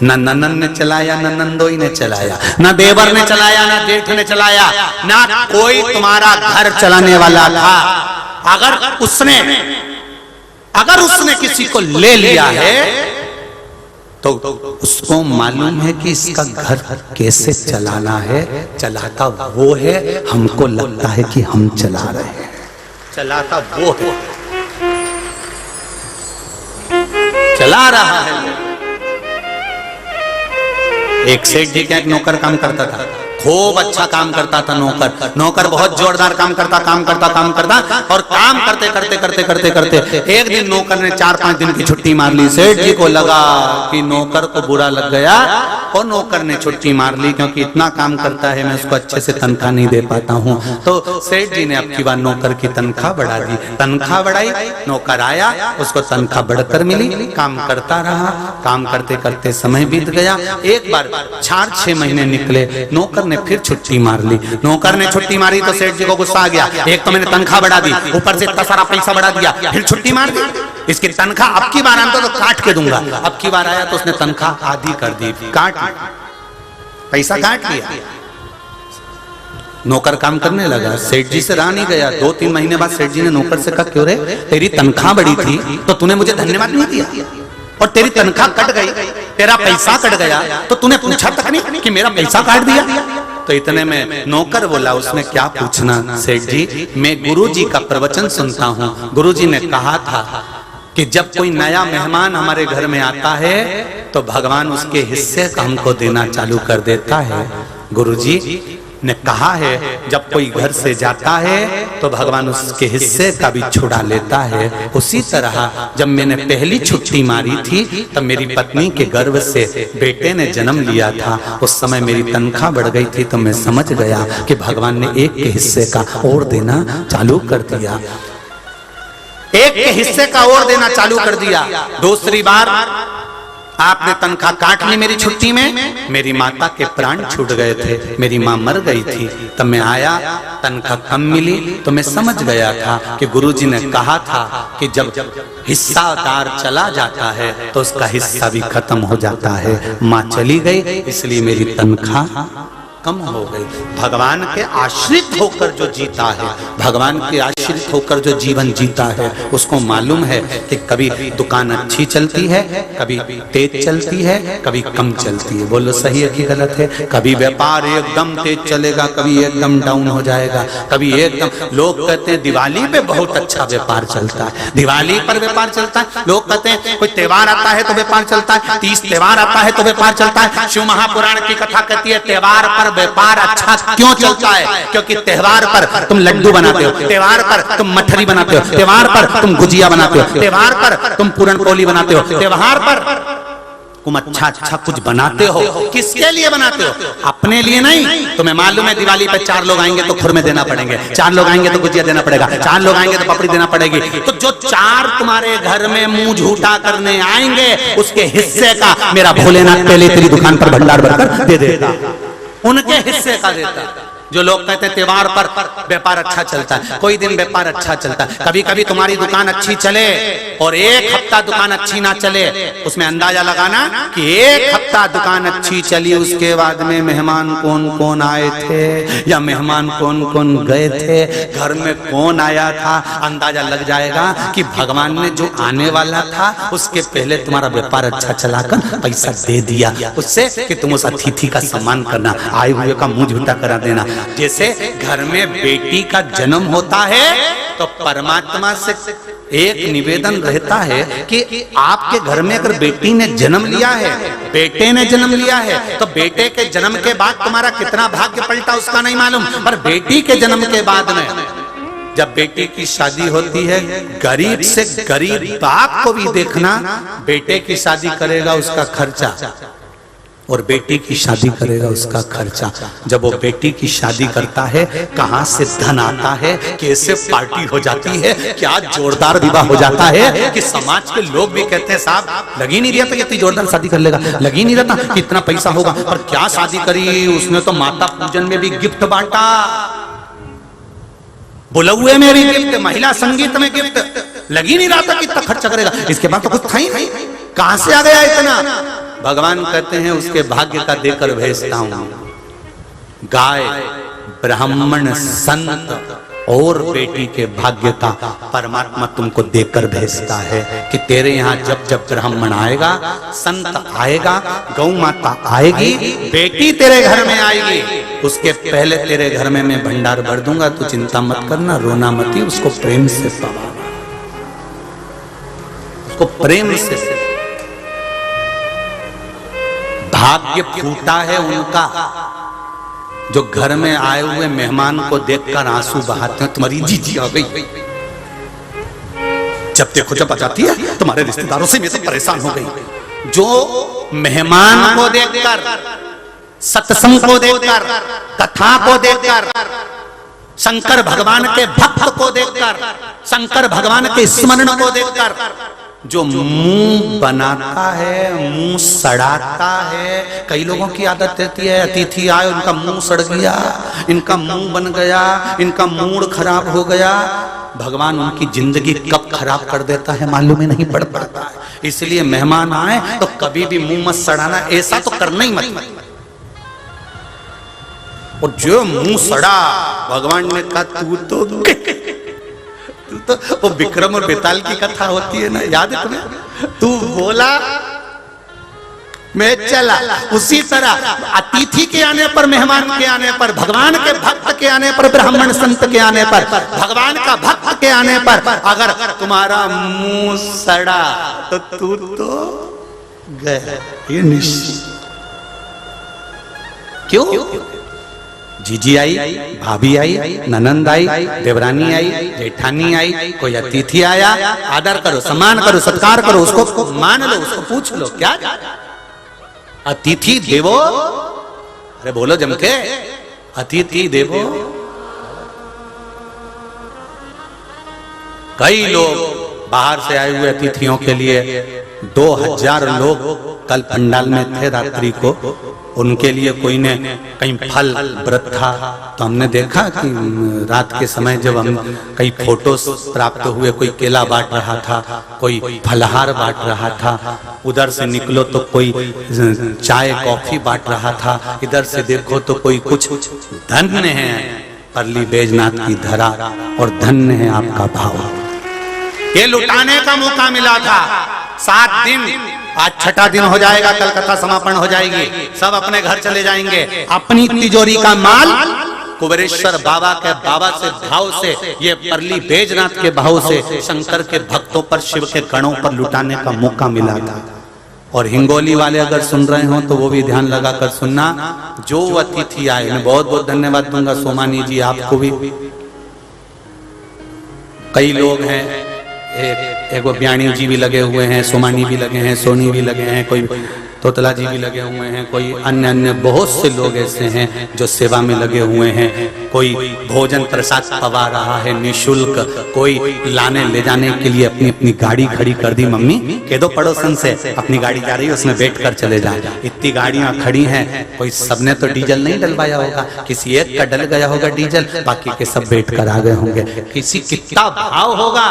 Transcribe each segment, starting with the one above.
न ननन ने चलाया, न नंदोई ने चलाया, न देवर ने चलाया, न जेठ ने चलाया, ना कोई तुम्हारा घर चलाने वाला था। अगर उसने किसी को ले लिया है तो उसको मालूम है कि इसका घर कैसे चलाना है। चलाता वो है, हमको लगता है कि हम चला रहे हैं, चलाता वो है, चला रहा है। एक सेठ जी का एक नौकर काम करता था, खूब अच्छा काम करता था। नौकर बहुत जोरदार काम करता और काम करते करते एक दिन नौकर ने 4-5 दिन की छुट्टी मार ली। सेठ जी को लगा कि नौकर को बुरा लग गया और नौकर ने छुट्टी मार ली, क्योंकि इतना काम करता है, मैं उसको अच्छे से तनख्वाह नहीं दे पाता हूँ। तो सेठ जी ने अब की बार नौकर की तनख्वाह बढ़ा दी। तनख्वाह बढ़ाई, नौकर आया, उसको तनख्वाह बढ़कर मिली, काम करता रहा। काम करते करते समय बीत गया। एक बार 4-6 महीने निकले, नौकर ने फिर छुट्टी मार ली। नौकर ने छुट्टी मारी तो सेठ जी को गुस्सा आ गया, एक तो मैंने तनख्वाह बढ़ा दी, ऊपर से इतना सारा पैसा बढ़ा दिया, फिर छुट्टी मार दी। इसकी तनख्वाह अब की बार आता तो काट के दूंगा। अब की बार आया तो उसने तनख्वाह आधी कर दी, पैसा काट लिया। नौकर काम करने लगा, सेठ जी से रहा नहीं गया। 2-3 महीने बाद सेठ जी ने नौकर से कहा, क्यों रे, तेरी तनख्वाह बढ़ी थी तो तूने मुझे धन्यवाद नहीं दिया, और तेरी तनख्वाह कट गई, तेरा पैसा कट गया तो तूने पूछा तक नहीं कि मेरा पैसा काट दिया। तो इतने में नौकर बोला, उसने क्या पूछना सेठ जी, मैं गुरुजी का प्रवचन सुनता हूँ। गुरुजी ने कहा था कि जब कोई नया मेहमान हमारे घर में आता है तो भगवान उसके हिस्से का हमको देना चालू कर देता है। गुरुजी ने कहा है जब कोई घर से जाता है तो भगवान उसके हिस्से का भी छुड़ा लेता है। उसी तरह जब मैंने पहली छुट्टी मारी थी तब मेरी पत्नी के गर्भ से बेटे ने जन्म लिया था। उस समय मेरी तनख्वाह बढ़ गई थी तो मैं समझ गया कि भगवान ने एक के हिस्से का और देना चालू कर दिया, एक के हिस्से का और देना चालू कर दिया। दूसरी बार आपने तनख्वाह काट ली मेरी छुट्टी में, मेरी माता के प्राण छूट गए थे, मेरी माँ मर गई थी। तब मैं आया, तनख्वाह कम मिली तो मैं समझ गया था कि गुरुजी ने कहा था कि जब हिस्सादार चला जाता है तो उसका हिस्सा भी खत्म हो जाता है। माँ चली गई इसलिए मेरी तनख्वाह कम हो गई। भगवान के आश्रित होकर जो जीता है, भगवान के आश्रित होकर जो जीवन जीता है, उसको मालूम है कि कभी दुकान अच्छी चलती है, कभी तेज चलती है, कभी कम चलती है। बोलो सही है कि गलत है? कभी व्यापार एकदम तेज चलेगा, कभी एकदम डाउन हो जाएगा, कभी एकदम। लोग कहते हैं दिवाली पे बहुत अच्छा व्यापार चलता है, दिवाली पर व्यापार चलता है। लोग कहते हैं कोई त्योहार आता है तो व्यापार चलता है, 30 त्योहार आता है तो व्यापार चलता है। शिव महापुराण की कथा कहती है त्योहार पर व्यापार अच्छा क्यों चलता है? क्योंकि त्योहार पर तुम लड्डू बनाते हो, त्योहार पर तुम मठरी बनाते हो, त्योहार पर तुम गुजिया बनाते हो, त्योहार पर तुम पूरन पोली बनाते हो, त्योहार पर तुम अच्छा कुछ बनाते हो। किसके लिए बनाते हो? अपने लिए नहीं। तुम्हें मालूम है दिवाली पे 4 लोग आएंगे तो खुरमे देना पड़ेंगे, 4 लोग आएंगे तो गुजिया देना पड़ेगा, 4 लोग आएंगे तो पपड़ी देना पड़ेगी। तो जो 4 तुम्हारे घर में मुंह झूठा करने आएंगे उसके हिस्से का मेरा भोलेनाथ पहले तेरी दुकान पर भंडार भरकर दे देगा, उनके हिस्से का देता। जो लोग कहते हैं त्योहार पर व्यापार अच्छा चलता है, कोई दिन व्यापार अच्छा चलता है। कभी कभी तुम्हारी दुकान अच्छी चले और 1 हफ्ता दुकान अच्छी ना चले, उसमें अंदाजा लगाना कि 1 हफ्ता दुकान अच्छी चली, उसके बाद में मेहमान कौन कौन आए थे या मेहमान कौन कौन गए थे, घर में कौन आया था, अंदाजा लग जाएगा कि भगवान ने जो आने वाला था उसके पहले तुम्हारा व्यापार अच्छा चलाकर पैसा दे दिया, उससे कि तुम उस अतिथि का सम्मान करना, आए हुए का मुंह झूठा करा देना। जैसे घर में बेटी का जन्म होता है तो परमात्मा से एक निवेदन रहता है कि आपके घर में अगर बेटी ने जन्म लिया है, बेटे ने जन्म लिया है, तो बेटे के जन्म के बाद तुम्हारा कितना भाग्य पलटा उसका नहीं मालूम, पर बेटी के जन्म के बाद में जब बेटी की शादी होती है, गरीब से गरीब बाप को भी देखना, बेटे की शादी करेगा उसका खर्चा और बेटी की शादी करेगा उसका खर्चा। जब वो बेटी की शादी करता है कहां से धन आता है, कैसे पार्टी हो जाती है, क्या जोरदार विवाह हो जाता है कि समाज के लोग भी कहते हैं साहब लग ही नहीं रहा था कि इतनी जोरदार शादी कर लेगा, लग ही नहीं रहा था कि इतना पैसा होगा, पर क्या शादी करी उसने, तो माता पूजन में भी गिफ्ट बांटा, बुलौए में भी गिफ्ट, महिला संगीत में गिफ्ट, लग ही नहीं रहा था कि इतना खर्चा करेगा। इसके बाद तो कुछ था ही नहीं, कहां से आ गया इतना? भगवान कहते हैं उसके भाग्य का देकर भेजता हूं। गाय, ब्राह्मण, संत और बेटी के भाग्य का परमात्मा तुमको देकर भेजता है कि तेरे यहाँ जब जब ब्राह्मण आएगा, संत आएगा, गौ माता आएगी, बेटी तेरे घर में आएगी, उसके पहले तेरे घर में मैं भंडार भर दूंगा। तू चिंता मत करना, रोना मत ही, उसको प्रेम से पवाना, उसको प्रेम से। भाग्य फूटा है उनका जो घर में आए हुए मेहमान को देखकर आंसू बहाते हैं। तुम्हारी जीजी आ गई, जब देखो जब आ जाती है, तुम्हारे रिश्तेदारों से मैं तो परेशान हो गई। जो मेहमान को देखकर, सत्संग को देखकर, कथा को देखकर, शंकर भगवान के भक्त को देखकर, शंकर भगवान के स्मरण को देखकर जो मुंह बनाता है, मुंह सड़ाता है। कई लोगों की आदत रहती है, अतिथि आए उनका मुंह सड़ गया, इनका मुंह बन गया, इनका मूड खराब हो गया। भगवान उनकी जिंदगी कब खराब कर देता है मालूम ही नहीं पड़ पाता है। इसलिए मेहमान आए तो कभी भी मुंह मत सड़ाना, ऐसा तो करना ही मत। और जो मुंह सड़ा, भगवान ने कहा तू तो वो विक्रम और बेताल की कथा होती है ना, याद है तुम्हें? तू बोला मैं चला। उसी तरह अतिथि के आने पर, मेहमान के आने पर, भगवान के भक्त के आने पर, ब्राह्मण संत के आने पर, भगवान का भक्त के आने पर अगर तुम्हारा मुंह सड़ा तो तू तो गया, ये निश्चित। क्यों? जीजी आई, भाभी आई, ननंद आई, देवरानी आई, जेठानी आई, कोई अतिथि आया, आदर करो, सम्मान करो, सत्कार करो, उसको मान लो, उसको पूछ लो क्या अतिथि देवो। अरे बोलो जम के, अतिथि देवो। कई लोग बाहर से आए हुए अतिथियों के लिए 2000 लोग कल पंडाल में थे रात्रि को। उनके लिए कोई ने कहीं फल व्रत था, तो हमने देखा कि रात के समय जब हम कई फोटोस प्राप्त हुए, कोई केला बांट रहा था, कोई फलहार बांट रहा था, उधर से निकलो तो कोई चाय कॉफी बांट रहा था, इधर से देखो तो कोई कुछ। धन्य है परली बैजनाथ की धरा और धन्य है आपका भाव। ये लुटाने का मौका मिला था। 7 दिन, आज 6ठा दिन हो जाएगा, कल कथा समापन हो जाएगी, सब अपने घर चले जाएंगे। अपनी तिजोरी का माल कुबेरेश्वर बाबा के बाबा से भाव से, ये परली बैजनाथ के भाव से शंकर के भक्तों पर, शिव के गणों पर लुटाने का मौका मिला था। और हिंगोली वाले अगर सुन रहे हो तो वो भी ध्यान लगा कर सुनना। जो अतिथि आए, मैं बहुत बहुत धन्यवाद दूंगा सोमानी जी, आपको भी। कई लोग हैं, एक वो ब्याणी जी भी लगे हुए हैं, सोमानी भी लगे हैं, सोनी भी लगे हैं, कोई तोतला जी भी लगे हुए हैं, कोई अन्य बहुत से लोग ऐसे हैं जो सेवा में लगे हुए हैं। कोई भोजन प्रसाद पवा रहा है निःशुल्क, कोई लाने ले जाने के लिए अपनी अपनी गाड़ी खड़ी कर दी। मम्मी कह दो पड़ोसन से अपनी गाड़ी जा रही है, उसमें बैठ कर चले जाए। इतनी गाड़ियां खड़ी हैं, कोई सबने तो डीजल नहीं डलवाया होगा, किसी एक का डल गया होगा डीजल, बाकी के सब बैठ कर आ गए होंगे। किसी कितना भाव होगा।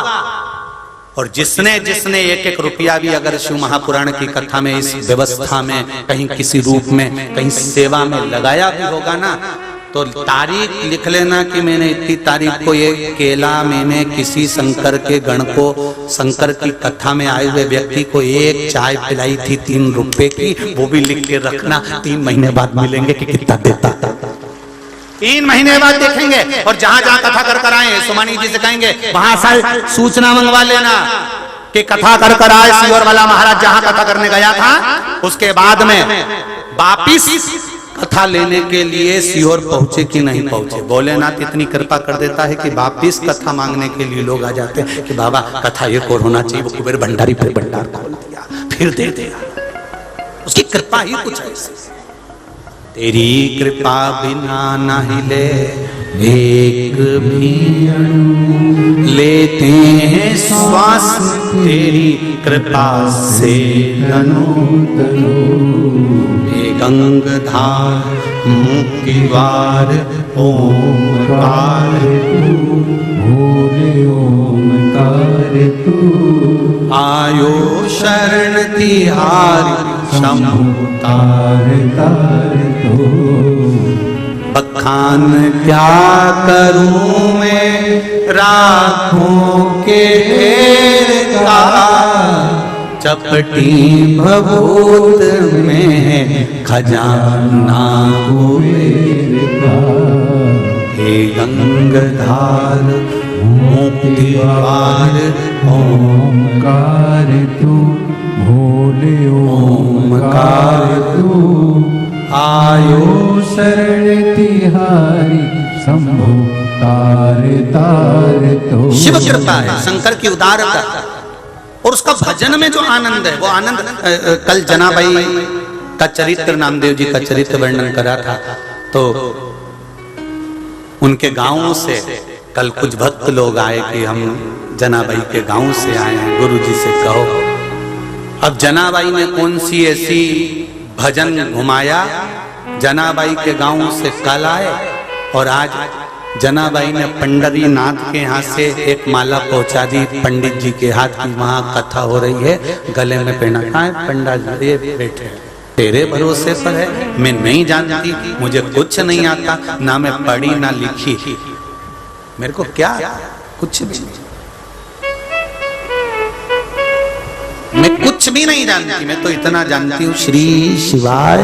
और जिसने जिसने एक एक रुपया भी अगर शिव महापुराण की कथा में, इस व्यवस्था में, कहीं किसी रूप में, कहीं सेवा में लगाया भी होगा ना, तो तारीख लिख लेना कि मैंने इतनी तारीख को ये केला मैंने किसी शंकर के गण को, शंकर की कथा में आए हुए व्यक्ति को एक चाय पिलाई थी 3 रुपए की। वो भी लिख के रखना, 3 महीने बाद मिलेंगे कि कितना देता। 3 महीने बाद देखेंगे। और जहां जहां कथा कर आए, सोमानी जी से कहेंगे वहां से सूचना मंगवा लेना कि कथा कर आए सीहोर वाला महाराज जहां कथा करने गया था, उसके बाद में वापिस कथा लेने के लिए सीहोर पहुंचे कि नहीं पहुंचे। भोलेनाथ इतनी कृपा कर देता है कि वापिस कथा मांगने के लिए लोग आ जाते हैं कि बाबा कथा ये और होना चाहिए। वो कुबेर भंडारी फिर भंडार खोल दिया, फिर दे दिया। उसकी कृपा ही कुछ है। तेरी कृपा बिना न हिले एक भी अणु, लेते हैं श्वास तेरी कृपा से तनु तनु। हे गंगाधार मुक्ति द्वार ओमकार, भोले ओमकार। ओंकार तू, आयो शरण तिहारी शंभु तार तार तू। बखान क्या करूं मैं राखों के ढेर का, चपटी भभूत में खजाना कुबेर का। हे गंगाधार मुक्ति द्वार ओंकार तू, भोले ओंकार तू, आयो शरण तिहारी शंभु तार तार तो। शिव कृपा है, शंकर की उदारता और उसका भजन में जो आनंद है वो आनंद कल जनाबाई का चरित्र, नामदेव जी का चरित्र वर्णन करा था। तो उनके गांवों से कल कुछ भक्त लोग आए कि हम जनाबाई के गांव से आए हैं, गुरुजी से कहो। अब जनाबाई ने कौन सी ऐसी भजन घुमाया, जनाबाई के गांव से कल आए और आज जनाबाई ने पंडरी नाथ के यहाँ से एक माला पहुंचा दी पंडित जी के हाथ की, वहां कथा हो रही है, गले में पहना। कहाँ है पंडा जी? ये बैठे, तेरे भरोसे पर है, मैं नहीं जानती, मुझे कुछ नहीं आता, ना मैं पढ़ी ना लिखी, मेरे को क्या कुछ भी नहीं, मैं कुछ भी नहीं जानती, मैं तो इतना जानती हूँ श्री शिवाय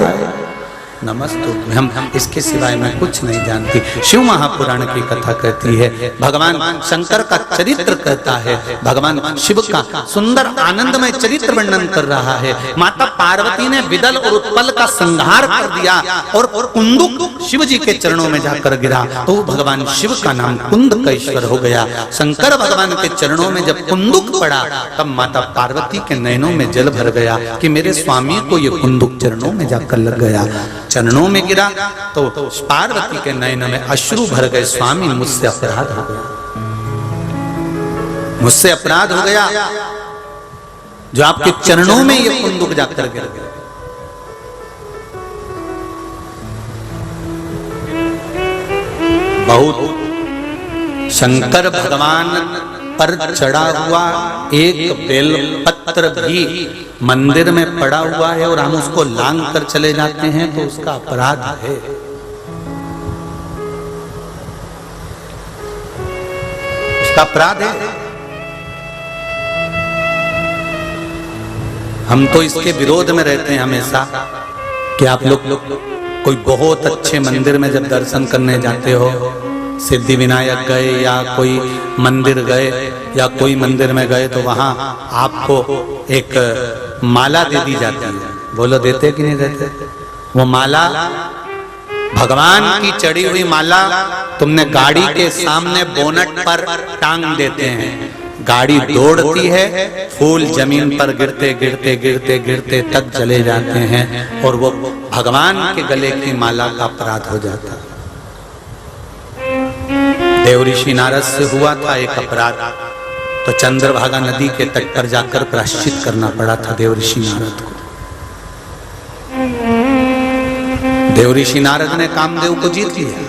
नमस्ते, हम इसके सिवाय मैं कुछ नहीं जानती। शिव महापुराण की कथा कहती है, भगवान शंकर का चरित्र कहता है, भगवान शिव का सुंदर आनंदमय चरित्र वर्णन कर रहा है। माता पार्वती ने विदल और उत्पल का संहार कर दिया और कुंदुक शिव जी के चरणों में जाकर गिरा, तो भगवान शिव का नाम कुंदकेश्वर हो गया। शंकर भगवान के चरणों में जब कुंदुक पड़ा तब माता पार्वती के नयनों में जल भर गया कि मेरे स्वामी को ये कुंदुक चरणों में जाकर लग गया। चरणों में गिरा तो पार्वती के नयनों में अश्रु भर गए, स्वामी मुझसे अपराध हो गया, मुझसे अपराध हो गया जो आपके चरणों में ये कुंदुक जाकर गिर गया। बहुत शंकर भगवान पर चढ़ा हुआ एक बेलपत्र भी मंदिर में पड़ा हुआ है और हम उसको लांग कर चले जाते हैं तो उसका अपराध है। उसका अपराध है। हम तो इसके विरोध में रहते हैं हमेशा कि आप लोग कोई बहुत अच्छे मंदिर में जब दर्शन करने जाते हो, सिद्धि विनायक गए या कोई मंदिर गए या कोई मंदिर में गए तो वहां आपको एक माला दे दी जाती है। बोलो देते कि नहीं देते? वो माला भगवान की चढ़ी हुई माला तुमने गाड़ी के सामने बोनट पर टांग देते हैं, गाड़ी दौड़ती है, फूल जमीन पर गिरते गिरते गिरते गिरते तक चले जाते हैं और वो भगवान के गले की माला का अपराध हो जाता है। देव ऋषि नारद से हुआ था एक अपराध, तो चंद्रभागा नदी के तट पर जाकर प्रायश्चित करना पड़ा था देव ऋषि नारद को। देव ऋषि नारद ने कामदेव को जीत लिया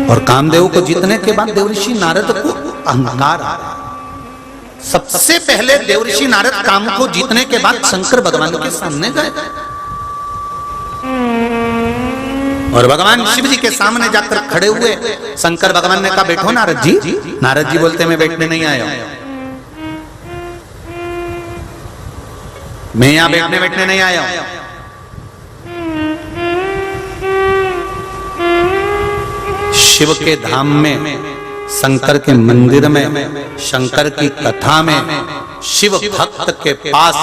और कामदेव को जीतने के बाद देव ऋषि नारद को अहंकार आ रहा। सबसे पहले देव ऋषि नारद काम को जीतने के बाद शंकर भगवान के सामने गए और भगवान शिव जी के सामने जाकर खड़े हुए। शंकर भगवान ने कहा बैठो नारद जी। नारद जी बोलते मैं बैठने नहीं आया हूं, मैं यहां बैठने नहीं आया हूं। शिव के धाम में, शंकर के मंदिर में, शंकर की कथा में, शिव भक्त के पास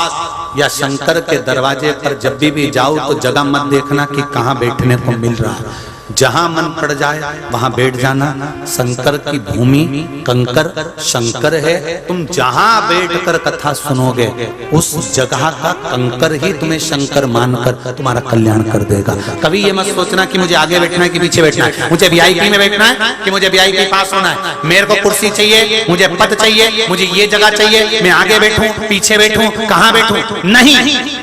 या शंकर के दरवाजे पर जब भी जाओ तो जगह मत देखना कि कहां बैठने को मिल रहा है। जहां मन पड़ जाए वहां बैठ जाना। शंकर की भूमि कंकर शंकर है, तुम जहां बैठकर कथा सुनोगे उस जगह का कंकर ही तुम्हें शंकर मानकर तुम्हारा कल्याण कर देगा। कभी ये मत सोचना कि मुझे आगे बैठना है कि पीछे बैठना है, मुझे वीआईपी में बैठना है कि मुझे वीआईपी पास होना है, मेरे को कुर्सी चाहिए, मुझे पद चाहिए, मुझे ये जगह चाहिए, मैं आगे बैठूं पीछे बैठूं कहां बैठूं। नहीं,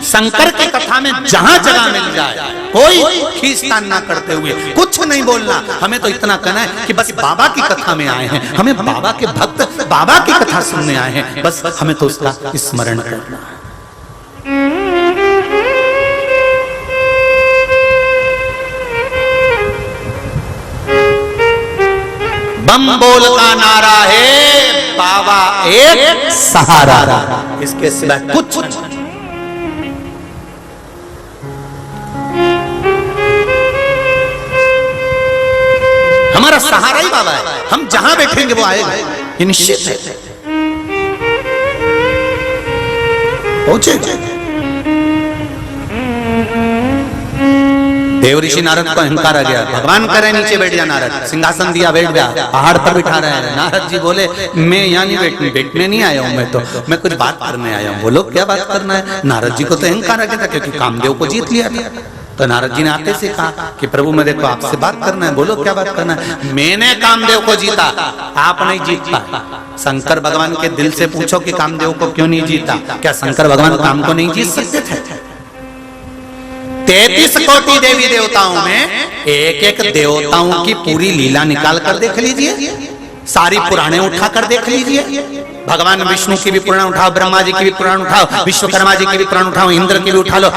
शंकर की कथा में जहां जगह मिल जाए कोई खींचतान ना करते हुए कुछ नहीं बोलना, हमें तो इतना कहना है कि बस बाबा की कथा में आए हैं, हमें बाबा के भक्त बाबा की कथा सुनने आए हैं, बस हमें तो उसका स्मरण करना है। बम बोल का नारा है, बाबा एक सहारा, इसके सिवाय कुछ हमारा सहारा ही बाबा है। हम जहां बैठेंगे वो आएगा, ये निश्चित है, पहुंचेगा। देव ऋषि नारद को अहंकार आ गया, भगवान करे नीचे बैठ जा नारद, सिंहासन दिया बैठ जा, पहाड़ पर बिठा रहे हैं। नारद जी बोले मैं यहाँ नहीं बैठने नहीं आया हूँ, मैं कुछ बात करने आया हूँ। बोलो क्या बात करना है? नारद जी को तो अहंकार आ गया था क्योंकि कामदेव को जीत लिया था। तो नारद जी ने आते से कहा कि प्रभु मेरे को आपसे बात करना है, बोलो क्या बात करना है? मैंने कामदेव को जीता, आप नहीं जीत पाए। शंकर भगवान के दिल से पूछो कि कामदेव को क्यों नहीं जीता? क्या शंकर भगवान काम को नहीं जीत सकते थे? 33 कोटि देवी देवताओं में एक एक देवताओं की पूरी लीला निकाल कर देख लीजिए, सारी पुराणे उठा कर देख लीजिए। भगवान विष्णु की भी पुराण उठाओ, ब्रह्मा जी की भी पुराण उठाओ, विश्वकर्मा जी की भी पुराण उठाओ, इंद्र की भी उठा लो,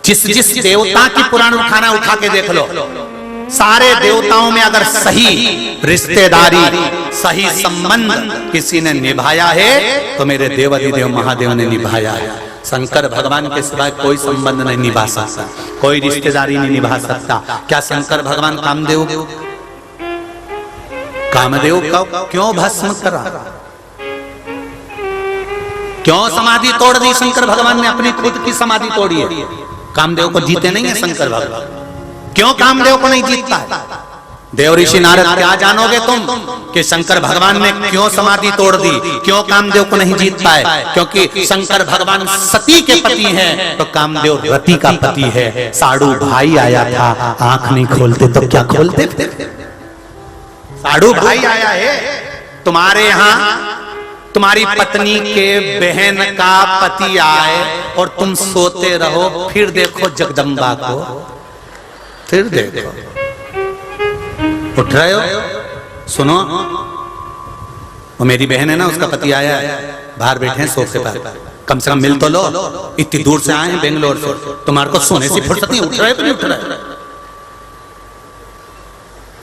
जिस जिस देवता की पुराण उठाना उठा के देख लो। सारे देवताओं में अगर सही रिश्तेदारी, सही संबंध किसी ने निभाया है तो मेरे देवाधिदेव महादेव ने निभाया है। शंकर भगवान के सिवाय कोई संबंध नहीं निभा सकता, कोई रिश्तेदारी नहीं निभा सकता। क्या शंकर भगवान कामदेव का क्यों भस्म करा? क्यों समाधि तोड़ दी? शंकर भगवान ने अपनी खुद की समाधि तोड़ी है। कामदेव को जीते नहीं है शंकर भगवान, क्यों कामदेव को नहीं जीतता है? देव ऋषि नारद क्या जानोगे तुम कि शंकर भगवान ने क्यों समाधि तोड़ दी, क्यों कामदेव को नहीं जीत पाए? क्योंकि शंकर भगवान सती के पति हैं तो कामदेव रति का पति है। साडू भाई आया था, आंख नहीं खोलते तो क्या खोलते? साडू भाई आया है तुम्हारे यहाँ, तुम्हारी पत्नी के बहन का पति आए और तुम सोते रहो, फिर देखो जगदम्बा को, फिर देखो उठ रहे हो। सुनो, वो मेरी बहन है ना, उसका पति आया है, बाहर बैठे हैं सोफे पर, कम से कम मिल तो लो, इतनी दूर से आए हैं बेंगलोर से, तुम्हारे को सोने से फुर्सत नहीं, उठ रहे तो नहीं उठ रहे?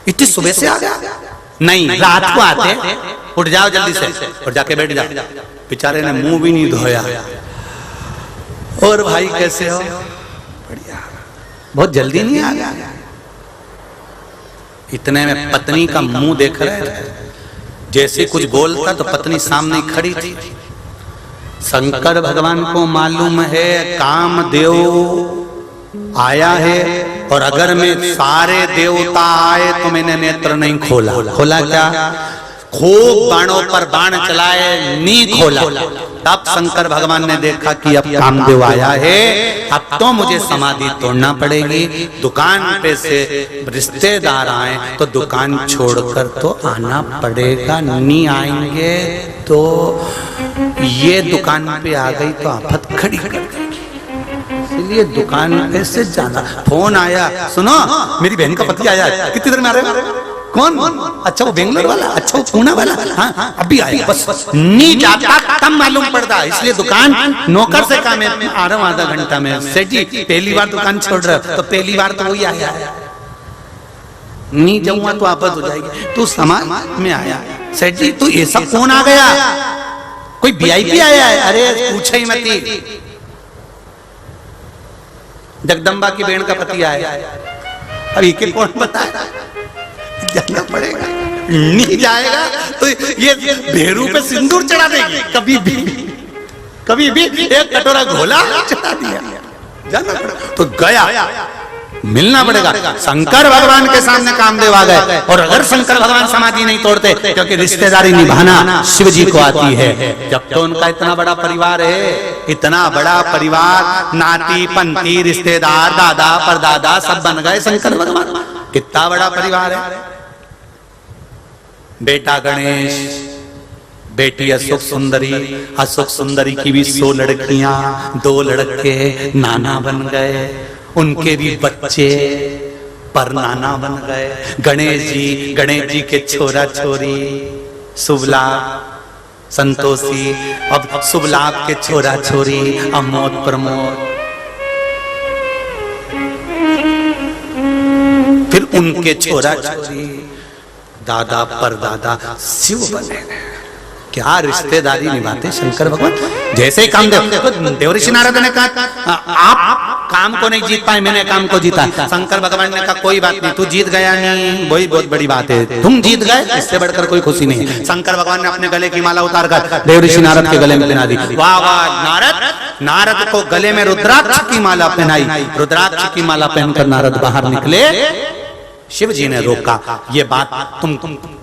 इतनी सुबह से आ गया? नहीं, रात को आते, उठ जाओ जल्दी से और जाके बैठ जाओ। बेचारे ने मुंह भी नहीं धोया। और भाई कैसे हो? बढ़िया। बहुत जल्दी नहीं आ गया? इतने में पत्नी का मुंह देख रहे थे, जैसे कुछ बोलता तो पत्नी सामने खड़ी थी। शंकर भगवान को मालूम है कामदेव आया है, और अगर मैं सारे देवता आए तो मैंने नेत्र नहीं खोला। खोला क्या? खूब बाणों पर बाण चलाए, नहीं खोला। तब शंकर भगवान ने देखा कि अब कामदेव आया है, अब तो मुझे समाधि तोड़ना पड़ेगी। दुकान पे से रिश्तेदार आए तो दुकान छोड़कर तो आना पड़ेगा, नहीं आएंगे तो ये दुकान पे आ गई तो आफत खड़ी कर देगी, इसलिए दुकान पे से जाना। फोन आया, सुनो मेरी बहन का पति आया है, कितनी देर में आ रहे हो? कौन? अच्छा वो बेंगलोर वाला, अच्छा वो पुणे वाला, हाँ अभी आया, बस नहीं जाता तब मालूम पड़ता। इसलिए दुकान नौकर से कहा मैं आ रहा हूँ आधा घंटा में। सेठ जी पहली बार दुकान छोड़ रहे हो? तो पहली बार तो वही आया, नहीं जाऊंगा तो आफत हो जाएगी। तू समाज में आया, सेठ जी तू ऐसा कौन आ गया? कोई वीआईपी आया है? अरे पूछे ही मती, जगदम्बा की बहन का पति आया। अभी के कौन बताया? जाना पड़ेगा, नहीं जाएगा तो ये भेरू पे सिंदूर चढ़ा देगी। कभी भी एक कटोरा घोला चढ़ा दिया, जाना पड़ेगा। तो गया, मिलना पड़ेगा। शंकर भगवान के सामने कामदेव आ गए, और अगर शंकर भगवान समाधि नहीं तोड़ते, क्योंकि रिश्तेदारी निभाना शिव जी को आती है। जब तो उनका इतना बड़ा परिवार है, इतना बड़ा परिवार, नाती पंती रिश्तेदार, दादा परदादा सब बन गए शंकर भगवान। कितना बड़ा परिवार है। बेटा गणेश, बेटी अशोक सुंदरी, अशोक सुंदरी की भी 100 लड़कियां, 2 लड़के, नाना बन गए, उनके भी बच्चे, पर नाना बन गए। गणेश जी के छोरा छोरी शुभलाभ संतोषी, अब शुभलाभ के छोरा छोरी अमोद प्रमोद, फिर उनके छोरा छोरी दादा परदादा शिव बने। क्या रिश्तेदारी निभाते शंकर भगवान। जैसे ही काम तो देवऋषि नारद ने कहा आप काम को नहीं जीत पाए, मैंने काम को जीता। शंकर भगवान ने कहा कोई बात नहीं, तू जीत गया नहीं वही बहुत बड़ी बात है, तुम जीत गए इससे बढ़कर कोई खुशी नहीं। शंकर भगवान ने अपने गले की माला उतार कर देवऋषि नारद के गले में पहना दी। वाह वाह, नारद को गले में रुद्राक्ष की माला पहनाई। रुद्राक्ष की माला पहनकर नारद बाहर निकले। शिव जी ने रोका, ये बात तुम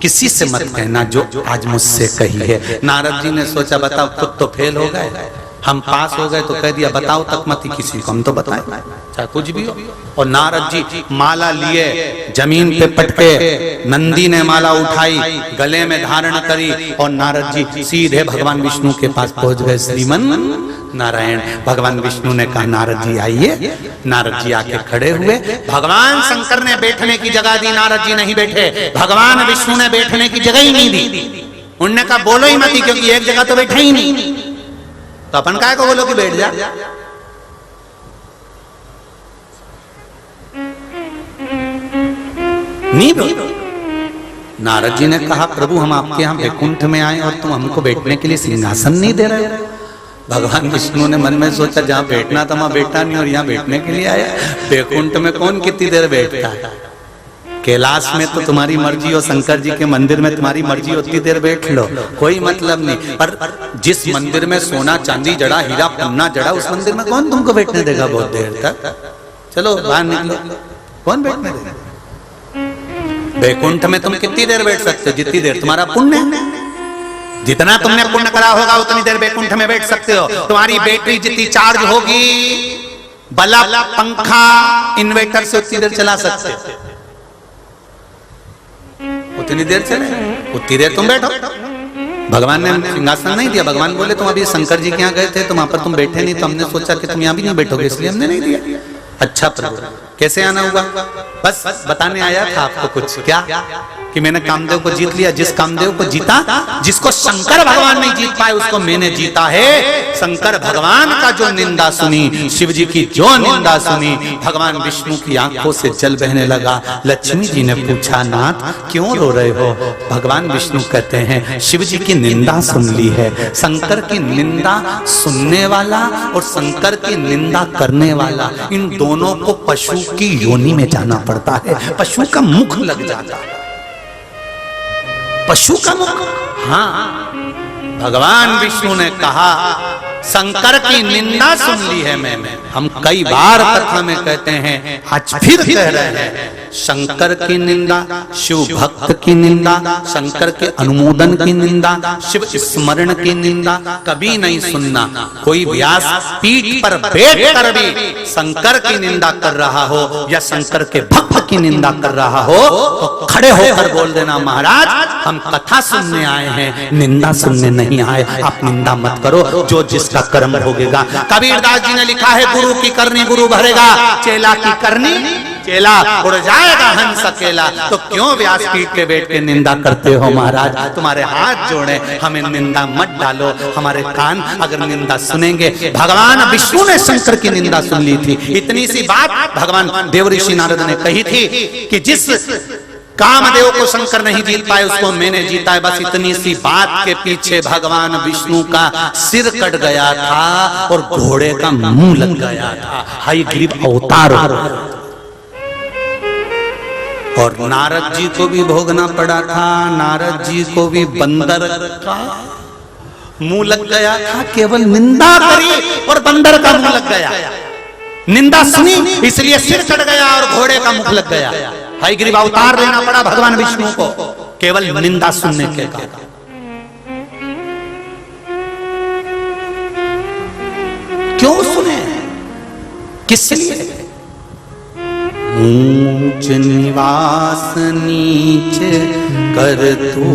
किसी से मत कहना जो आज मुझसे कही है। नारद जी ने सोचा बताओ खुद तो फेल हो गए, हम पास हो गए तो कह दिया बताओ तक मत किसी को, हम तो बताएं चाहे कुछ भी हो। और नारद जी माला लिए जमीन पे पटके, नंदी ने माला उठाई गले में धारण करी और नारद जी सीधे भगवान विष्णु के पास पहुंच गए। श्रीमन नारायण। भगवान विष्णु ने कहा नारद जी आइए। नारद जी आके खड़े हुए। भगवान शंकर ने बैठने की जगह दी, नारद जी नहीं बैठे। भगवान विष्णु ने बैठने की जगह ही नहीं दी। उन्होंने कहा बोलो ही मत, क्योंकि एक जगह तो बैठे ही नहीं, तो अपन काय को बोलो कि बैठ जा। नहीं बोलो। नारद जी ने कहा प्रभु हम आपके यहाँ वैकुंठ में आए और तुम हमको बैठने के लिए सिंहासन नहीं दे रहे हो। भगवान विष्णु ने मन में सोचा जहाँ बैठना था वहां बैठा नहीं और यहाँ बैठने के लिए आया। वैकुंठ में कौन कितनी देर बैठता है, कैलाश में तो तुम्हारी मर्जी हो, शंकर जी के मंदिर में तुम्हारी मर्जी हो, उतनी देर बैठ लो, कोई मतलब नहीं। पर जिस मंदिर में सोना चांदी जड़ा हीरा पन्ना जड़ा उस मंदिर में कौन तुमको बैठने देगा बहुत देर तक। चलो बाहर निकलो, कौन बैठने देगा। वैकुंठ में तुम कितनी देर बैठ सकते हो, जितनी देर तुम्हारा पुण्य है। जितना तुमने पुण्य करा होगा उतनी देर वैकुंठ में बैठ सकते हो। तुम्हारी बैटरी जितनी चार्ज होगी, बल्ब पंखा इन्वर्टर से उतनी देर चला सकते हो, उतनी देर चले, उतनी देर तुम बैठो। भगवान ने सिंहासन नहीं दिया। भगवान बोले तुम अभी शंकर जी के यहाँ गए थे तो वहां पर तुम बैठे नहीं, तो हमने सोचा कि तुम यहाँ भी नहीं बैठोगे इसलिए हमने नहीं दिया। अच्छा प्रभु कैसे आना हुआ, बस बताने आया था आपको कुछ, क्या कि मैंने कामदेव को जीत लिया। जिस कामदेव को जीता, जिसको शंकर भगवान नहीं जीत पाए उसको मैंने जीता है। शंकर भगवान का जो निंदा सुनी, शिव जी की जो निंदा सुनी, भगवान विष्णु की आंखों से जल बहने लगा। लक्ष्मी जी ने पूछा नाथ क्यों रो रहे हो। भगवान विष्णु कहते हैं शिव जी की निंदा सुन ली है। शंकर की निंदा सुनने वाला और शंकर की निंदा करने वाला, इन दोनों को पशु की योनि में जाना पड़ता है। पशु का मुख लग जाता है, पशु का मुख। हाँ, भगवान विष्णु ने कहा शंकर की निंदा सुन ली है मैंने। हम कई बार कथा में कहते हैं, आज फिर कह रहे हैं, शंकर की निंदा, शिव भक्त की निंदा, शंकर के अनुमोदन की निंदा, शिव स्मरण की निंदा कभी नहीं सुनना। कोई व्यास पीठ पर बैठ कर भी शंकर की निंदा कर रहा हो या शंकर के भक्त की निंदा कर रहा हो तो खड़े होकर बोल देना महाराज हम कथा सुनने आए हैं, निंदा सुनने नहीं आए। आप निंदा मत करो, जो जिसका कर्म भोगेगा। कबीरदास जी ने लिखा है गुरु की करनी गुरु भरेगा, चेला की करनी चेला उड़ जाएगा हंस अकेला। तो क्यों व्यासपीठ पे बैठ के निंदा करते हो महाराज। तुम्हारे हाथ जोड़े, हमें निंदा मत डालो। हमारे कान अगर निंदा सुनेंगे, भगवान विष्णु ने शंकर की निंदा सुन ली थी। इतनी सी बात भगवान देवऋषि नारद ने कही थी कि जिस कामदेव को शंकर नहीं जीत पाए उसको मैंने जीता है। बस इतनी सी बात के पीछे भगवान विष्णु का सिर कट गया था और घोड़े का मुंह लग गया था। हयग्रीव अवतार। और नारद जी को भी भोगना पड़ा था। नारद जी को भी बंदर का मुंह लग गया था। केवल निंदा करी और बंदर का मुंह लग गया। निंदा सुनी इसलिए सिर कट गया और घोड़े का मुख लग गया। हयग्रीव अवतार लेना पड़ा भगवान विष्णु को केवल निंदा सुनने के कारण। क्यों सुने, किस लिए। ऊंच निवास नीच कर तू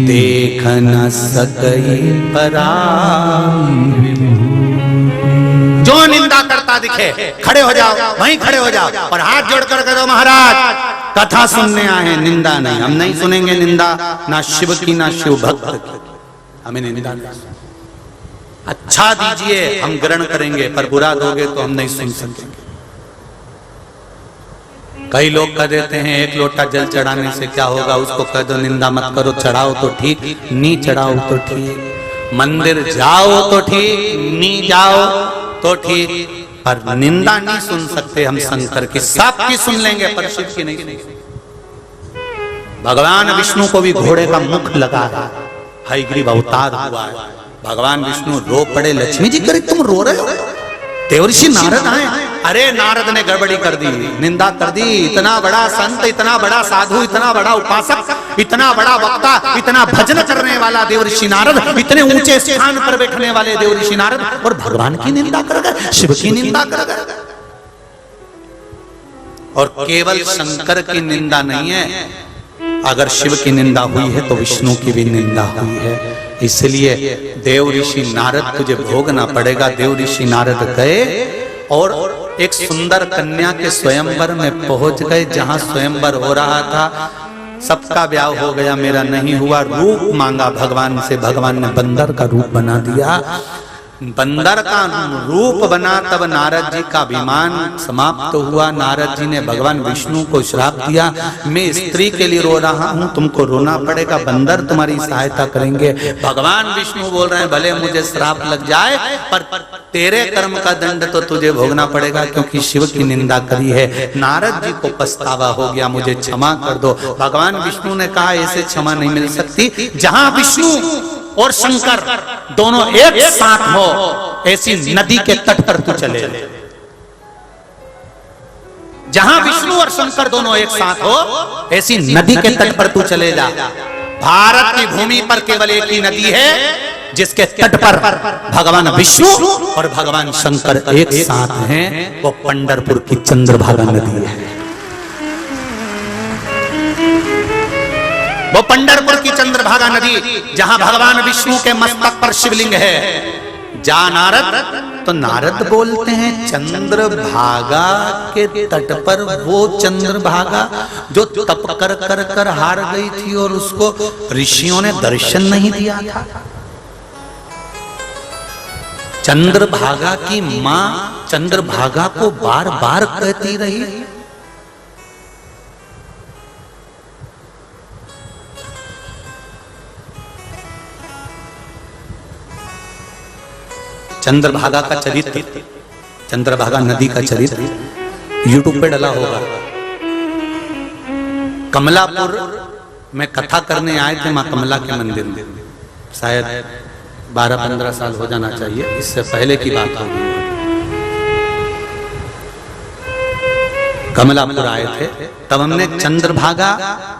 देख न सकई पराई। जो निंदा करता दिखे, खड़े हो जाओ, वहीं खड़े हो जाओ और हाथ जोड़कर कह दो महाराज कथा सुनने आए हैं, निंदा नहीं। हम नहीं सुनेंगे निंदा, ना शिव की ना शिव भक्त की, हमें निंदा नहीं। अच्छा दीजिए हम ग्रहण करेंगे, पर बुरा दोगे तो हम नहीं सुन सकेंगे। कई लोग कह देते हैं एक लोटा जल चढ़ाने से क्या होगा, उसको कह दो निंदा मत करो, चढ़ाओ तो ठीक, नी चढ़ाओ तो ठीक, मंदिर जाओ तो ठीक, नी जाओ तो ठीक, पर निंदा नहीं सुन सकते हम शंकर की। सबकी सुन लेंगे पर शिव की नहीं। भगवान विष्णु को भी घोड़े का मुख लगा है, हयग्रीव अवतार हुआ है। भगवान विष्णु रो पड़े, लक्ष्मी जी करे तुम रो रहे हो? देवर्षि नारद आए, अरे नारद ने गड़बड़ी कर दी, निंदा कर दी। इतना बड़ा संत, इतना बड़ा साधु, इतना बड़ा उपासक, इतना बड़ा वक्ता, इतना भजन करने वाला देवर्षि नारद, इतने ऊंचे स्थान पर बैठने वाले देवर्षि नारद, और भगवान की निंदा कर गए, शिव की निंदा कर गए। और केवल शंकर की निंदा नहीं है, अगर शिव की निंदा हुई है तो विष्णु की भी निंदा हुई है। इसलिए देव ऋषि नारद तुझे भोगना पड़ेगा। देव ऋषि नारद गए और एक सुंदर कन्या के स्वयंवर में पहुंच गए, जहां स्वयंवर हो रहा था। सबका ब्याह हो गया, मेरा नहीं हुआ। रूप मांगा भगवान से, भगवान ने बंदर का रूप बना दिया। बंदर का रूप बना तब नारद जी का अभिमान समाप्त हुआ। नारद जी ने भगवान विष्णु को श्राप दिया, मैं स्त्री के लिए रो रहा हूं, तुमको रोना पड़ेगा, बंदर तुम्हारी सहायता करेंगे। भगवान विष्णु बोल रहे हैं भले मुझे श्राप लग जाए, पर तेरे कर्म का दंड तो तुझे भोगना पड़ेगा, क्योंकि शिव की निंदा करी है। नारद जी को पछतावा हो गया, मुझे क्षमा कर दो। भगवान विष्णु ने कहा ऐसे क्षमा नहीं मिल सकती, जहां विष्णु और शंकर दोनों एक साथ हो, ऐसी नदी के तट पर तू चले। जहां विष्णु और शंकर दोनों एक साथ हो, ऐसी नदी के तट पर तू चले जा। भारत की भूमि पर केवल एक ही नदी है जिसके तट पर भगवान विष्णु और भगवान शंकर एक साथ हैं, वो पंढरपुर की चंद्रभागा नदी है। वो पंढरपुर की चंद्रभागा नदी, जहां भगवान विष्णु के मस्तक पर शिवलिंग है। जा नारद, तो नारद बोलते हैं चंद्रभागा के तट पर वो चंद्रभागा जो तप कर कर कर हार गई थी और उसको ऋषियों ने दर्शन नहीं दिया था। चंद्रभागा की मां चंद्रभागा को बार बार कहती रही, चंद्रभागा का चरित्र, चंद्रभागा नदी का चरित्र यूट्यूब पे डला होगा। कमलापुर में कथा करने आए थे मां कमला के मंदिर में, शायद 12-15 साल हो जाना चाहिए, इससे पहले की बात होगी। कमलापुर आए थे, तब हमने चंद्रभागा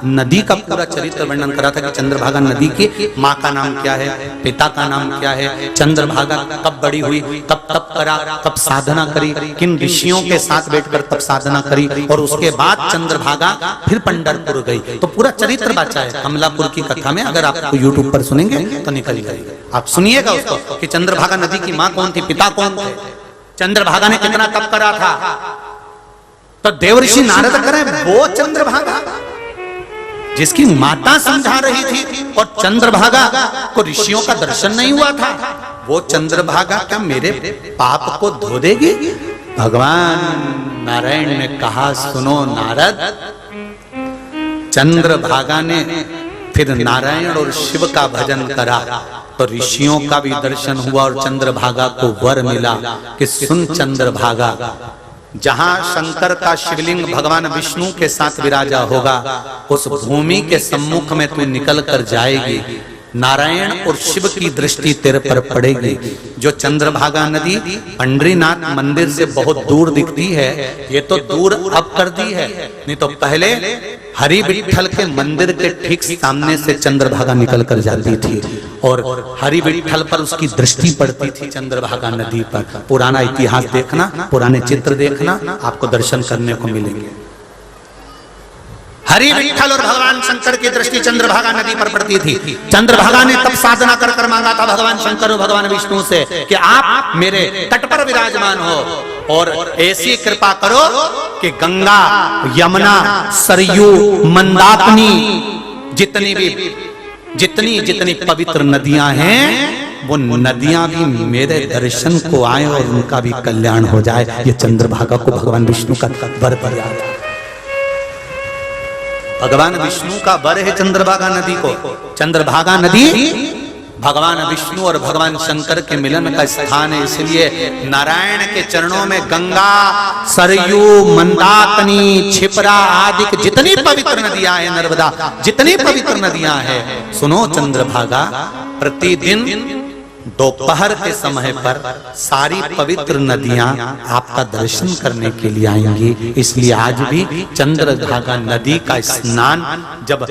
नदी का पूरा चरित्र वर्णन करा था कि चंद्रभागा नदी की माँ का नाम क्या है, पिता का नाम क्या है, चंद्रभागा कब बड़ी हुई, कब तप करा, कब साधना करी, किन ऋषियों के साथ बैठकर तप साधना करी, और उसके बाद चंद्रभागा फिर पंढरपुर गई। तो पूरा चरित्र बचा है कमलापुर की कथा में। अगर आप यूट्यूब पर सुनेंगे तो निकल जाएगा, आप सुनिएगा उसको कि चंद्रभागा नदी की माँ कौन थी, पिता कौन थे, चंद्रभागा ने कितना तप करा था। तो देवर्षि नारद करें वो चंद्रभागा जिसकी माता समझा रही थी और चंद्रभागा को ऋषियों का दर्शन नहीं हुआ था, वो चंद्रभागा क्या मेरे पाप को धो देगी? भगवान नारायण ने कहा सुनो नारद, चंद्रभागा ने फिर नारायण और शिव का भजन करा तो ऋषियों का भी दर्शन हुआ और चंद्रभागा को वर मिला कि सुन चंद्रभागा, जहां शंकर का शिवलिंग भगवान विष्णु के साथ विराजा होगा, उस भूमि के सम्मुख में तू निकल कर जाएगी, नारायण और शिव की दृष्टि तेरे पर पड़ेगी। जो चंद्रभागा नदी पंढरीनाथ मंदिर से बहुत दूर दिखती है, ये तो दूर अब कर दी है, नहीं तो पहले हरि विठ्ठल के मंदिर के ठीक सामने से चंद्रभागा निकल कर जाती थी और हरि विठ्ठल पर उसकी दृष्टि पड़ती थी चंद्रभागा नदी पर। पुराना इतिहास देखना, पुराने चित्र देखना, आपको दर्शन करने को मिलेंगे। हरि विठ्ठल और भगवान शंकर की दृष्टि चंद्रभागा नदी पर पड़ती थी। चंद्रभागा ने तब साधना कर मांगा था भगवान शंकर और भगवान विष्णु से कि आप मेरे तट पर विराजमान हो और ऐसी कृपा करो कि गंगा, यमुना, सरयू, मंदाकिनी, जितनी जितनी पवित्र नदियां हैं, वो नदियां भी मेरे दर्शन को आए और उनका भी कल्याण हो जाए। ये चंद्रभागा को भगवान विष्णु का वर दिया था। भगवान विष्णु का वर है चंद्रभागा नदी को। चंद्रभागा नदी भगवान विष्णु और भगवान शंकर के मिलन का स्थान है, इसलिए नारायण के चरणों में गंगा, सरयू, मंदाकिनी, क्षिप्रा आदि जितनी पवित्र नदियां हैं, नर्मदा जितनी पवित्र नदियां हैं, सुनो चंद्रभागा प्रतिदिन दोपहर के समय पर सारी पवित्र नदियां आपका दर्शन करने के लिए आएंगी। इसलिए आज भी चंद्रभागा नदी का स्नान जब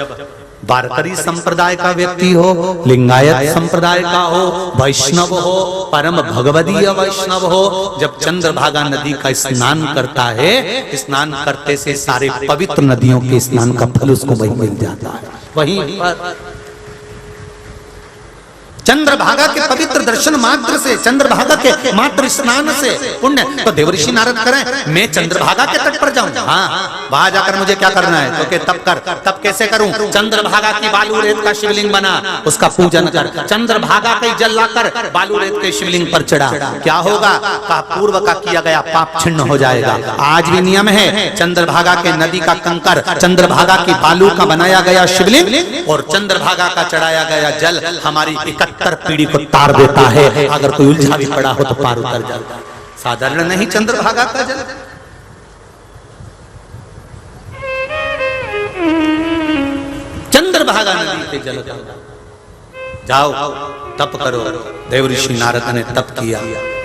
वारकरी संप्रदाय का व्यक्ति हो, लिंगायत संप्रदाय का हो, वैष्णव हो, परम भगवदीय वैष्णव हो, जब चंद्रभागा नदी का स्नान करता है, स्नान करते से सारे पवित्र नदियों के स्नान का फल उसको वही मिल जाता है। वहीं पर चंद्रभागा के पवित्र दर्शन मात्र से, चंद्रभागा के मात्र स्नान से पुण्य। तो देवऋषि नारद करें, मैं चंद्रभागा के तट पर जाऊं, हाँ वहां जाकर मुझे क्या करना है, तो के तप कर। तब कैसे करूं? चंद्रभागा की बालू रेत का शिवलिंग बना, उसका पूजन कर। चंद्रभागा का जल लाकर बालू रेत के शिवलिंग पर चढ़ा, क्या होगा? पूर्व का किया गया पाप छिन्न हो जाएगा। आज भी नियम है, चंद्रभागा के नदी का कंकर, चंद्रभागा की बालू का बनाया गया शिवलिंग और चंद्रभागा का चढ़ाया गया जल हमारी 71 पीढ़ी को तार देता है। अगर कोई उलझा भी पड़ा हो तो पार उतर जाता है। साधारण नहीं चंद्रभागा का जल। चंद्रभागा नदी के जल जाओ तप करो। देवऋषि नारद ने तप किया।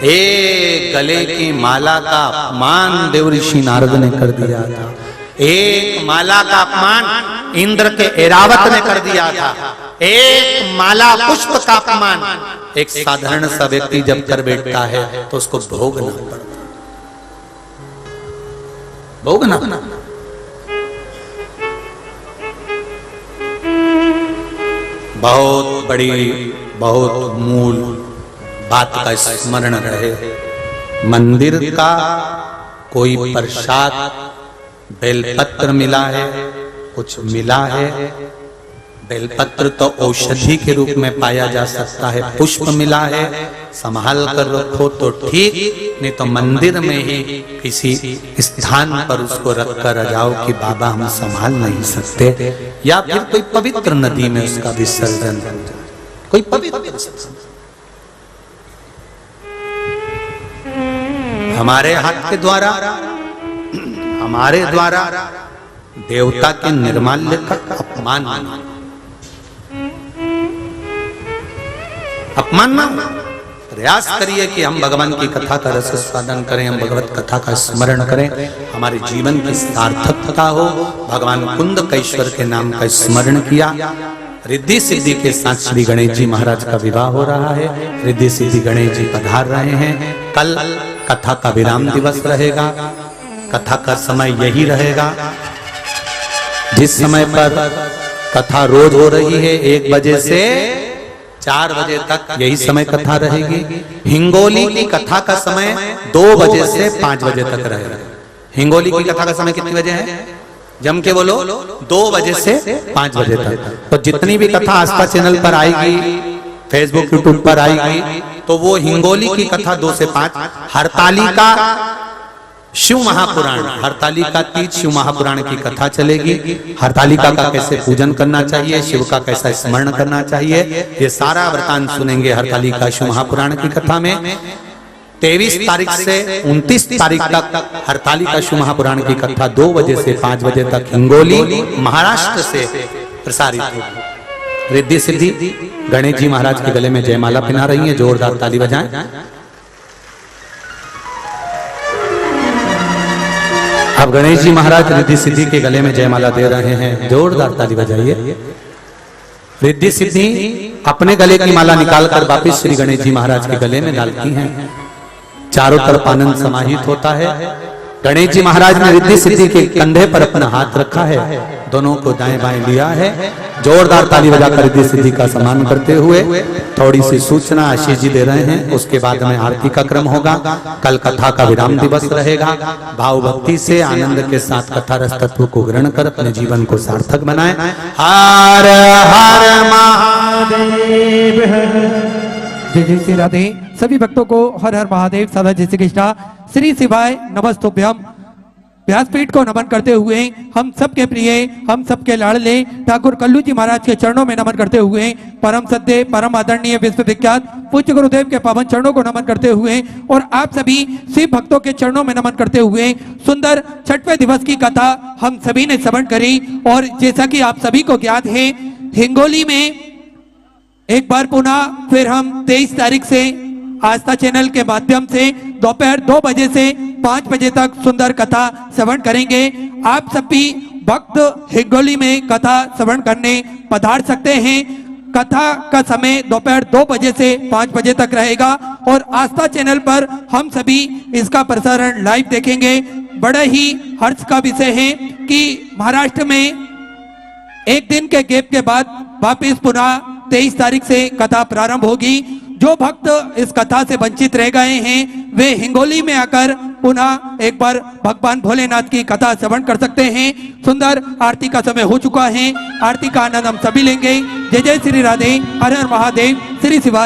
एक गले की माला का अपमान देवऋषि नारद ने कर दिया था। एक माला का अपमान इंद्र के ऐरावत ने कर दिया था। एक माला पुष्प का अपमान एक साधारण सा व्यक्ति जब कर बैठता है तो उसको भोगना पड़ता, भोगना। बहुत बड़ी, बहुत मूल बात का स्मरण रहे। मंदिर का कोई प्रसाद, बेलपत्र मिला है, कुछ मिला है। बेलपत्र तो औषधि के रूप में पाया जा सकता है, पुष्प मिला है, संभाल कर रखो तो ठीक, नहीं तो मंदिर में ही किसी स्थान पर उसको रख कर जाओ कि बाबा हम संभाल नहीं सकते, या फिर कोई पवित्र नदी में उसका विसर्जन हो जाए, कोई पवित्र। हमारे हाथ के द्वारा, हमारे द्वारा देवता के निर्माल्य का अपमान, अपमान ना। प्रयास करिए कि हम भगवान की कथा का रस स्वादन करें, हम भगवत कथा का स्मरण करें, हमारे जीवन की सार्थकता हो। भगवान कुंदकेश्वर के नाम का स्मरण किया। रिद्धि सिद्धि के साथ श्री गणेश जी महाराज का विवाह हो रहा है। रिद्धि सिद्धि गणेश जी पधार रहे हैं। कल कथा का विराम दिवस रहेगा। कथा का समय यही रहेगा जिस समय पर कथा रोज हो रही है, 1 बजे से 4 बजे तक यही समय कथा रहेगी। हिंगोली की कथा का समय 2 बजे से 5 बजे तक रहेगा। हिंगोली की कथा का समय कितने बजे है? जम के बोलो, 2 बजे से 5 बजे तक। तो जितनी भी कथा आस्था चैनल पर आएगी, फेसबुक यूट्यूब पर आएगी, तो वो हिंगोली की कथा 2 से 5। हरतालिका शिव महापुराण, हरतालिका तीज शिव महापुराण की कथा चलेगी। हरतालिका का कैसे पूजन करना चाहिए, शिव का कैसा स्मरण करना चाहिए, ये सारा वृतांत सुनेंगे हरतालिका शिव महापुराण की कथा में। 23 तारीख से 29 तारीख तक हरतालिका शिव महापुराण की कथा 2 बजे से 5 बजे तक हिंगोली महाराष्ट्र से प्रसारित होगी। रिद्धि सिद्धि गणेश जी महाराज के गले में जयमाला पहना रही है, जोरदार ताली बजाएं। अब गणेश जी महाराज रिद्धि सिद्धि के गले में जयमाला दे रहे हैं, जोरदार ताली बजाइए। रिद्धि सिद्धि अपने गले की माला निकालकर वापिस श्री गणेश जी महाराज के गले में डालती हैं। चारों तरफ आनंद समाहित होता है। गणेश जी महाराज ने रिद्धि सिद्धि के कंधे पर अपना हाथ रखा है, दोनों को दाएं बाएं लिया है। जोरदार ताली बजाकर रिद्धि सिद्धि का सम्मान करते हुए थोड़ी सी सूचना आशीष जी दे रहे हैं। उसके बाद में आरती का क्रम होगा। कल कथा का विराम दिवस रहेगा। भाव भक्ति से आनंद के साथ कथा रस तत्व को ग्रहण कर अपने जीवन को सार्थक बनाएं। हर हर महादेव। जय जय श्री राधे। सभी भक्तों को हर हर महादेव, सदा जय श्री कृष्णा, श्री शिवाय नमस्तुभ्यम। व्यासपीठ को नमन करते हुए हम सबके प्रिय, हम सबके लाडले ठाकुर कल्लू जी महाराज के चरणों में नमन करते हुए, परम सत्य परम आदरणीय विश्व विख्यात पूज्य गुरुदेव के पावन चरणों को नमन करते हुए और आप सभी शिव भक्तों के चरणों में नमन करते हुए सुंदर छठवें दिवस की कथा हम सभी ने श्रवण करी। और जैसा कि आप सभी को ज्ञात है, हिंगोली में एक बार पुनः फिर हम 23 तारीख से आस्था चैनल के माध्यम से दोपहर 2 बजे से 5 बजे तक सुंदर कथा श्रवण करेंगे। आप सभी भक्त हिंगोली में कथा श्रवण करने पधार सकते हैं। कथा का समय दोपहर 2 बजे से 5 बजे तक रहेगा और आस्था चैनल पर हम सभी इसका प्रसारण लाइव देखेंगे। बड़ा ही हर्ष का विषय है कि महाराष्ट्र में एक दिन के गैप के बाद वापिस पुनः 23 तारीख से कथा प्रारंभ होगी। जो भक्त इस कथा से वंचित रह गए हैं वे हिंगोली में आकर पुनः एक बार भगवान भोलेनाथ की कथा श्रवण कर सकते हैं। सुंदर आरती का समय हो चुका है। आरती का आनंद हम सभी लेंगे। जय जय श्री राधे, हर हर महादेव, श्री शिवाय।